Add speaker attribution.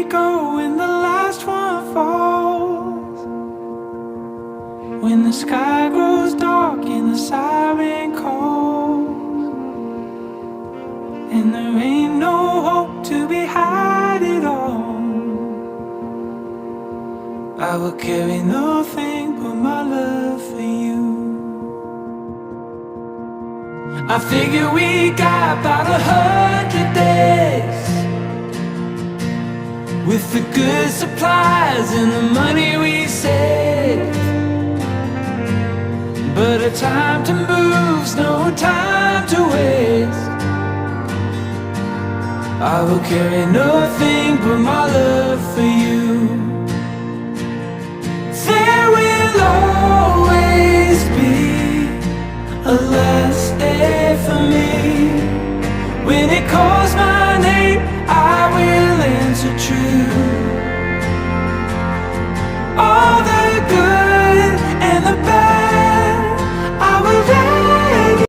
Speaker 1: go when the last one falls? When the sky grows dark and the siren calls, and there ain't no hope to be had at all, I will carry nothing but my love for you. I figure we got about 100 days, with the good supplies and the money we saved. But a time to move's no time to waste. I will carry nothing but my love for you. There will always be a last day for me when it calls.